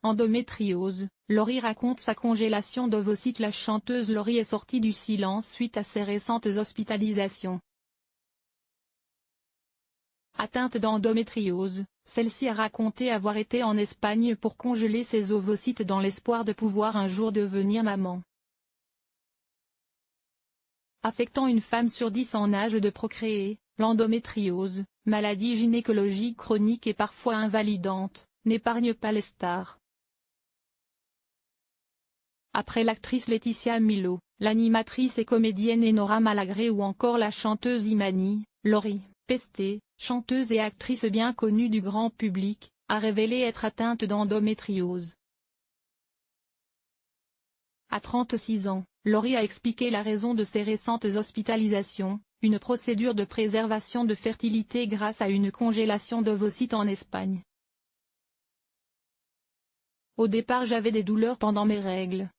Endométriose, Laurie raconte sa congélation d'ovocytes. La chanteuse Laurie est sortie du silence suite à ses récentes hospitalisations. Atteinte d'endométriose, celle-ci a raconté avoir été en Espagne pour congeler ses ovocytes dans l'espoir de pouvoir un jour devenir maman. Affectant une femme sur 10 en âge de procréer, l'endométriose, maladie gynécologique chronique et parfois invalidante, n'épargne pas les stars. Après l'actrice Laetitia Milo, l'animatrice et comédienne Enora Malagré ou encore la chanteuse Imani, Laurie Pestet, chanteuse et actrice bien connue du grand public, a révélé être atteinte d'endométriose. À 36 ans, Laurie a expliqué la raison de ses récentes hospitalisations, une procédure de préservation de fertilité grâce à une congélation d'ovocytes en Espagne. Au départ j'avais des douleurs pendant mes règles.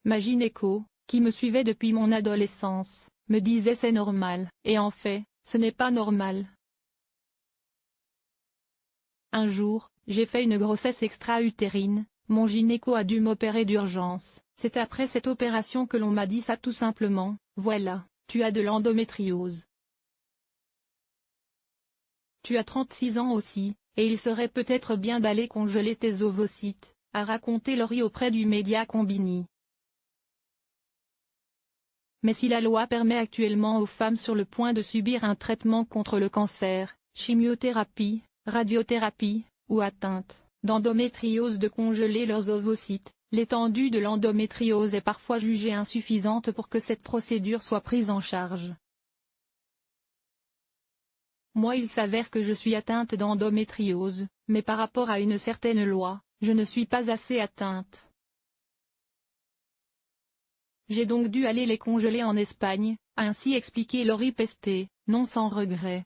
Ma gynéco, qui me suivait depuis mon adolescence, me disait c'est normal, et en fait, ce n'est pas normal. Un jour, j'ai fait une grossesse extra-utérine, mon gynéco a dû m'opérer d'urgence. C'est après cette opération que l'on m'a dit ça tout simplement, voilà, tu as de l'endométriose. Tu as 36 ans aussi, et il serait peut-être bien d'aller congeler tes ovocytes, a raconté Laurie auprès du média Combini. Mais si la loi permet actuellement aux femmes sur le point de subir un traitement contre le cancer, chimiothérapie, radiothérapie, ou atteinte d'endométriose de congeler leurs ovocytes, l'étendue de l'endométriose est parfois jugée insuffisante pour que cette procédure soit prise en charge. Moi il s'avère que je suis atteinte d'endométriose, mais par rapport à une certaine loi, je ne suis pas assez atteinte. J'ai donc dû aller les congeler en Espagne, a ainsi expliqué Laurie Pestet, non sans regret.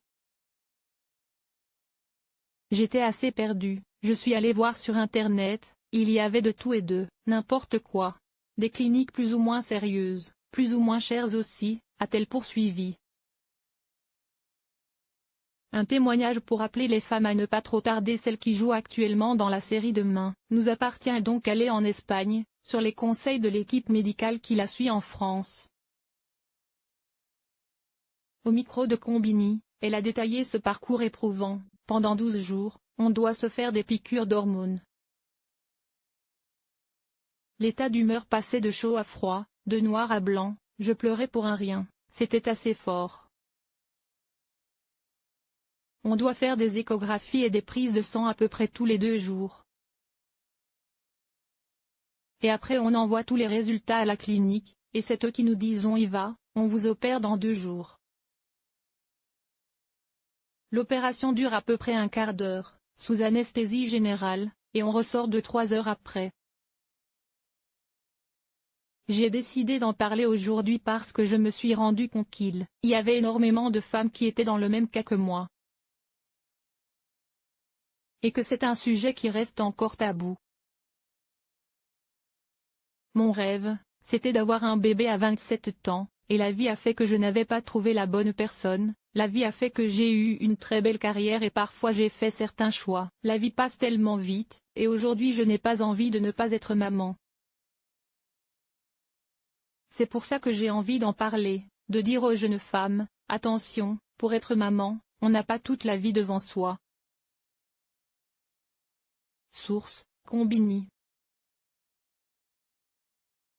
J'étais assez perdue, je suis allée voir sur internet, il y avait de tout et de n'importe quoi. Des cliniques plus ou moins sérieuses, plus ou moins chères aussi, a-t-elle poursuivi. Un témoignage pour appeler les femmes à ne pas trop tarder. Celle qui joue actuellement dans la série Demain nous appartient donc aller en Espagne, sur les conseils de l'équipe médicale qui la suit en France. Au micro de Combini, elle a détaillé ce parcours éprouvant. Pendant 12 jours, on doit se faire des piqûres d'hormones. L'état d'humeur passait de chaud à froid, de noir à blanc, je pleurais pour un rien, c'était assez fort. On doit faire des échographies et des prises de sang à peu près tous les 2 jours. Et après on envoie tous les résultats à la clinique, et c'est eux qui nous disent on y va, on vous opère dans 2 jours. L'opération dure à peu près un quart d'heure, sous anesthésie générale, et on ressort 2-3 heures après. J'ai décidé d'en parler aujourd'hui parce que je me suis rendu compte qu'il y avait énormément de femmes qui étaient dans le même cas que moi. Et que c'est un sujet qui reste encore tabou. Mon rêve, c'était d'avoir un bébé à 27 ans, et la vie a fait que je n'avais pas trouvé la bonne personne, la vie a fait que j'ai eu une très belle carrière et parfois j'ai fait certains choix. La vie passe tellement vite, et aujourd'hui je n'ai pas envie de ne pas être maman. C'est pour ça que j'ai envie d'en parler, de dire aux jeunes femmes, attention, pour être maman, on n'a pas toute la vie devant soi. Source, Combini.